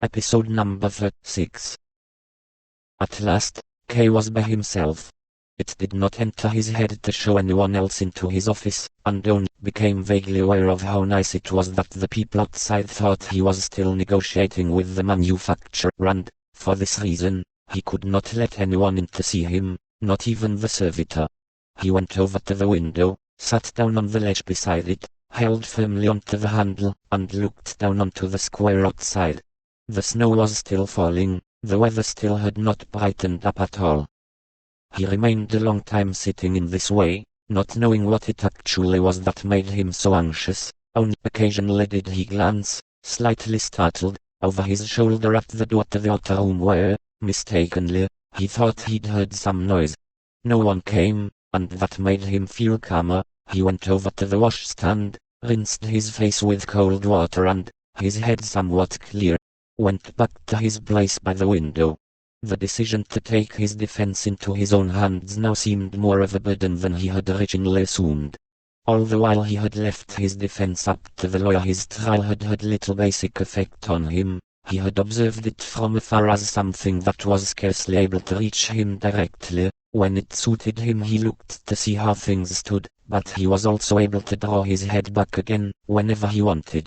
Episode number 36. At last, K was by himself. It did not enter his head to show anyone else into his office, and only became vaguely aware of how nice it was that the people outside thought he was still negotiating with the manufacturer, and, for this reason, he could not let anyone in to see him, not even the servitor. He went over to the window, sat down on the ledge beside it, held firmly onto the handle, and looked down onto the square outside. The snow was still falling, the weather still had not brightened up at all. He remained a long time sitting in this way, not knowing what it actually was that made him so anxious. Only occasionally did he glance, slightly startled, over his shoulder at the door to the outer room where, mistakenly, he thought he'd heard some noise. No one came, and that made him feel calmer. He went over to the washstand, rinsed his face with cold water and, his head somewhat clear, went back to his place by the window. The decision to take his defense into his own hands now seemed more of a burden than he had originally assumed. All the while he had left his defense up to the lawyer, his trial had had little basic effect on him. He had observed it from afar as something that was scarcely able to reach him directly. When it suited him he looked to see how things stood, but he was also able to draw his head back again, whenever he wanted.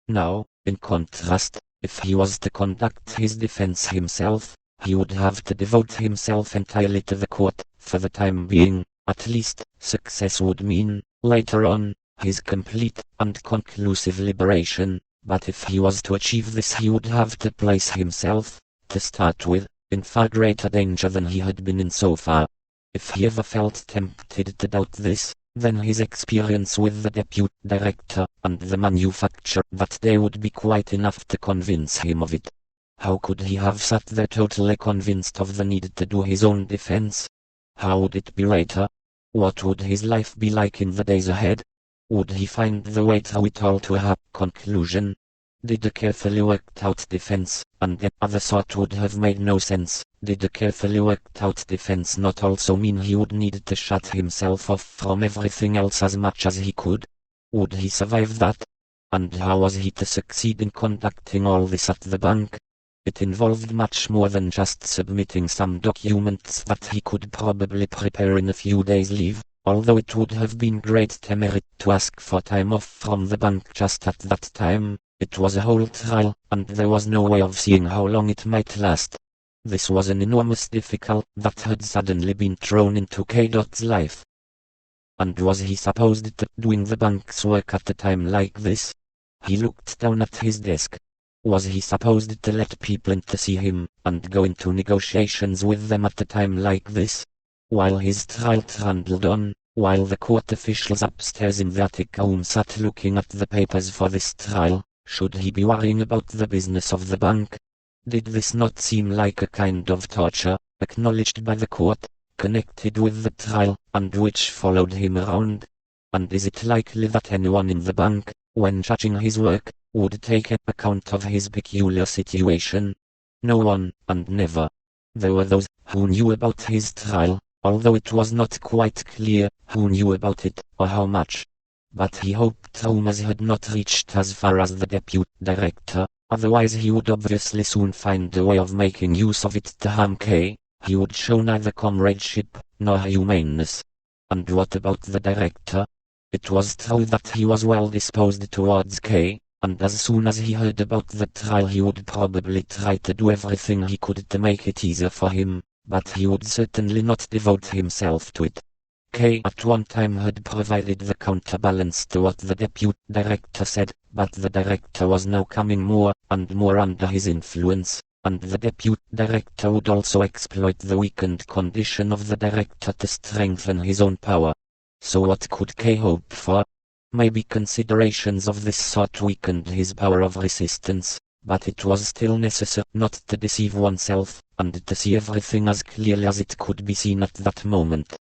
Now, in contrast, if he was to conduct his defense himself, he would have to devote himself entirely to the court. For the time being, at least, success would mean, later on, his complete and conclusive liberation. But if he was to achieve this he would have to place himself, to start with, in far greater danger than he had been in so far. If he ever felt tempted to doubt this, then his experience with the deputy director and the manufacturer that day would be quite enough to convince him of it. How could he have sat there totally convinced of the need to do his own defense? How would it be later? What would his life be like in the days ahead? Would he find the way through it all to a happy conclusion? Did a carefully worked out defense, and the other sort would have made no sense, did a carefully worked out defense not also mean he would need to shut himself off from everything else as much as he could? Would he survive that? And how was he to succeed in conducting all this at the bank? It involved much more than just submitting some documents that he could probably prepare in a few days' leave, although it would have been great temerity to ask for time off from the bank just at that time. It was a whole trial, and there was no way of seeing how long it might last. This was an enormous difficulty that had suddenly been thrown into K.'s life. And was he supposed to doing the bank's work at a time like this? He looked down at his desk. Was he supposed to let people in to see him, and go into negotiations with them at a time like this? While his trial trundled on, while the court officials upstairs in the attic room sat looking at the papers for this trial, should he be worrying about the business of the bank? Did this not seem like a kind of torture, acknowledged by the court, connected with the trial, and which followed him around? And is it likely that anyone in the bank, when judging his work, would take account of his peculiar situation? No one, and never. There were those who knew about his trial, although it was not quite clear who knew about it, or how much. But he hoped rumors had not reached as far as the deputy director, otherwise he would obviously soon find a way of making use of it to harm K. He would show neither comradeship, nor humaneness. And what about the director? It was true that he was well disposed towards K, and as soon as he heard about the trial he would probably try to do everything he could to make it easier for him, but he would certainly not devote himself to it. K at one time had provided the counterbalance to what the deputy director said, but the director was now coming more and more under his influence, and the deputy director would also exploit the weakened condition of the director to strengthen his own power. So what could K hope for? Maybe considerations of this sort weakened his power of resistance, but it was still necessary not to deceive oneself, and to see everything as clearly as it could be seen at that moment.